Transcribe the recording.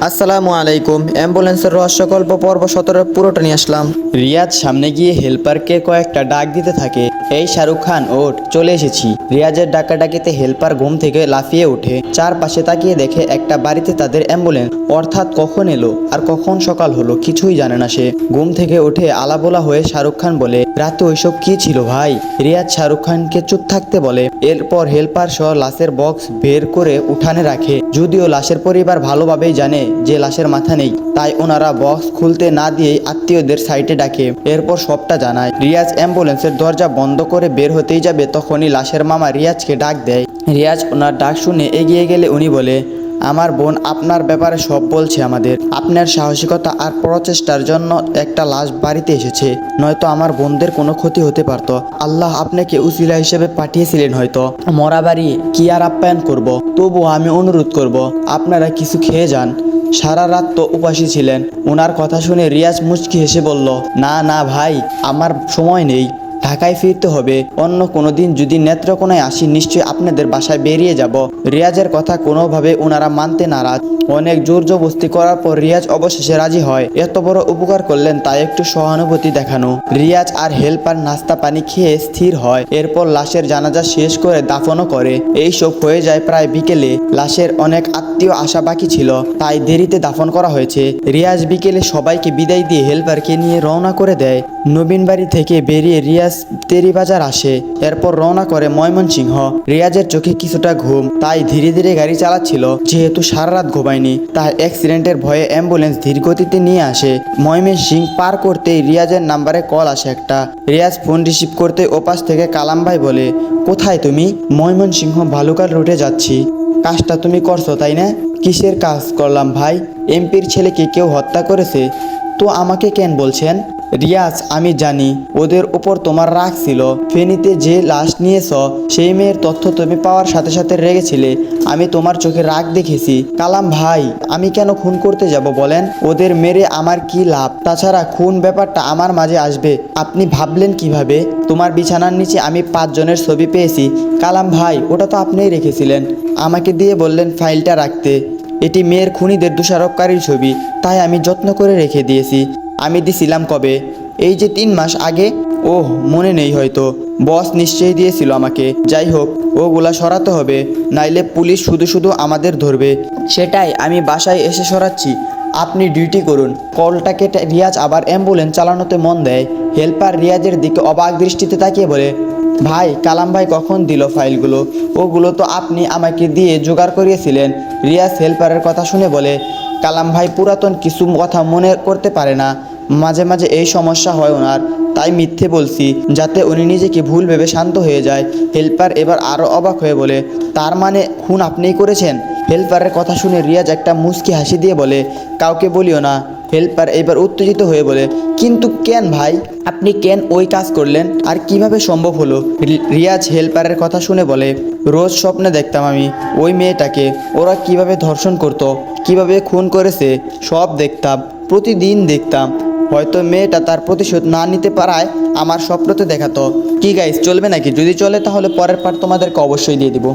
আসসালামু আলাইকুম। অ্যাম্বুলেন্সের রহস্যকল্প পর্ব 17 পুরোটা নিয়ে আসলাম। রিয়াজ সামনে গিয়ে হেল্পারকে কয়েকটা ডাক দিতে থাকে। এই শাহরুখ খান, ওঠ, চলে এসেছি। রিয়াজের ডাকাডাকিতে হেল্পার ঘুম থেকে লাফিয়ে ওঠে। চারপাশে তাকিয়ে দেখে একটা বাড়িতে তাদের অ্যাম্বুলেন্স। অর্থাৎ কখন এলো আর কখন সকাল হলো কিছুই জানে না সে। ঘুম থেকে উঠে আলাবোলা হয়ে শাহরুখ খান বলে, রাতে ওইসব কি ছিল ভাই? রিয়াজ শাহরুখ খানকে চুপ থাকতে বলে। এরপর হেল্পার সহ লাশের বক্স বের করে উঠানে রাখে। যদিও লাশের পরিবার ভালোভাবেই জানে যে লাশের মাথা নেই, তাই ওনারা বক্স খুলতে না দিয়েই আত্মীয়দের সাইটে ডাকে। এরপর সবটা জানায়। রিয়াজ অ্যাম্বুলেন্সের দরজা বন্ধ করে বের হতেই যাবে, তখনই লাশের মামা রিয়াজকে ডাক দেয়। রিয়াজ ওনার ডাক শুনে এগিয়ে গেলে উনি বলে, আমার বোন আপনার ব্যাপারে সব বলছে আমাদের। আপনার সাহসিকতা আর প্রচেষ্টার জন্য একটা লাশ বাড়িতে এসেছে, নয়তো আমার বোনদের কোনো ক্ষতি হতে পারত। আল্লাহ আপনাকে উসিলা হিসেবে পাঠিয়েছিলেন হয়তো। মরা বাড়ি কি আর আপ্যায়ন করব। তবুও আমি অনুরোধ করব, আপনারা কিছু খেয়ে যান। সারা রাত তো উপাসী ছিলেন। ওনার কথা শুনে রিয়াজ মুচকি হেসে বলল, না না ভাই, আমার সময় নেই, ঢাকায় ফিরতে হবে। অন্য কোনো দিন যদি নেত্রকোনায় আসি নিশ্চয়ই আপনাদের বাসায় বেরিয়ে যাব। রিয়াজের কথা কোনোভাবে ওনারা মানতে নারাজ। অনেক জোর জবরদস্তি করার পর রিয়াজ অবশেষে রাজি হয়। এত বড় উপকার করলেন তাই একটু সহানুভূতি দেখানো। রিয়াজ আর হেল্পার নাস্তা পানি খেয়ে স্থির হয়। এরপর লাশের জানাজা শেষ করে দাফনও করে। এইসব হয়ে যায় প্রায় বিকেলে। লাশের অনেক আত্মীয় আসা বাকি ছিল, তাই দেরিতে দাফন করা হয়েছে। রিয়াজ বিকেলে সবাইকে বিদায় দিয়ে হেল্পারকে নিয়ে রওনা করে দেয়। নবীন বাড়ি থেকে বেরিয়ে রিয়াজ তেরিবাজার আসে। এরপর রওনা করে ময়মনসিংহ। রিয়াজের চোখে কিছুটা ঘুম, তাই ধীরে ধীরে গাড়ি চালাচ্ছিল। যেহেতু সারা রাত ঘুমায়নি, তাই অ্যাক্সিডেন্টের ভয়ে অ্যাম্বুলেন্স ধীর গতিতে নিয়ে আসে। ময়মনসিংহ পার করতেই রিয়াজের নাম্বারে কল আসে একটা। রিয়াজ ফোন রিসিভ করতে ওপাশ থেকে কালাম ভাই বলে, কোথায় তুমি? ময়মনসিংহ ভালুকার রুটে যাচ্ছি। কাজটা তুমি করছো তাই না? কিসের কাজ করলাম ভাই? এমপির ছেলেকে কেউ হত্যা করেছে। তো আমাকে কেন বলছেন? রিয়াজ, আমি জানি ওদের উপর তোমার রাগ ছিল। ফেনীতে যে লাশ নিয়েছ সেই মেয়ের তথ্য তুমি পাওয়ার সাথে সাথে রেগেছিলে। আমি তোমার চোখে রাগ দেখেছি। কালাম ভাই, আমি কেন খুন করতে যাব বলেন? ওদের মেরে আমার কি লাভ? তাছাড়া খুন ব্যাপারটা আমার মাঝে আসবে আপনি ভাবলেন কিভাবে? তোমার বিছানার নিচে আমি 5 জনের ছবি পেয়েছি। কালাম ভাই, ওটা তো আপনিই রেখেছিলেন। আমাকে দিয়ে বললেন ফাইলটা রাখতে। এটি মেয়ের খুনিদের দোষারোপকারীর ছবি, তাই আমি যত্ন করে রেখে দিয়েছি। আমি দিছিলাম কবে? এই যে 3 মাস আগে। ওহ, মনে নেই হয়তো। বস নিশ্চয়ই দিয়েছিল আমাকে। যাই হোক, ওগুলা সরাতে হবে, নাইলে পুলিশ শুধু শুধু আমাদের ধরবে। সেটাই আমি বাসায় এসে সরাচ্ছি, আপনি ডিউটি করুন। কলটা কেটে রিয়াজ আবার অ্যাম্বুলেন্স চালানোতে মন দেয়। হেল্পার রিয়াজের দিকে অবাক দৃষ্টিতে তাকিয়ে বলে, ভাই, কালাম ভাই কখন দিল ফাইলগুলো? ওগুলো তো আপনি আমাকে দিয়ে জোগাড় করিয়েছিলেন। রিয়াজ হেল্পারের কথা শুনে বলে, কালাম ভাই পুরাতন কিছু কথা মনে করতে পারে না। মাঝে মাঝে এই সমস্যা হয় ওনার, তাই মিথ্যে বলছি যাতে উনি নিজেকে ভুল ভেবে শান্ত হয়ে যায়। হেল্পার এবার আরও অবাক হয়ে বলে, তার মানে খুন আপনিই করেছেন? হেল্পারের কথা শুনে রিয়াজ একটা মুচকি হাসি দিয়ে বলে, কাউকে বলিও না। হেল্পার এবার উত্তেজিত হয়ে বলে, কিন্তু কেন ভাই? আপনি কেন ওই কাজ করলেন? আর কিভাবে সম্ভব হলো? রিয়াজ হেল্পারের কথা শুনে বলে, রোজ স্বপ্নে দেখতাম আমি ওই মেয়েটাকে। ওরা কিভাবে ধর্ষণ করতো, কিভাবে খুন করেছে, সব দেখতাম, প্রতিদিন দেখতাম। হয়তো মেয়েটা তার প্রতিশোধ না নিতে পারায় আমার স্বপ্নতে দেখাতো। কি গাইস, চলবে নাকি? যদি চলে তাহলে পরের পার্ট তোমাদেরকে অবশ্যই দিয়ে দিব।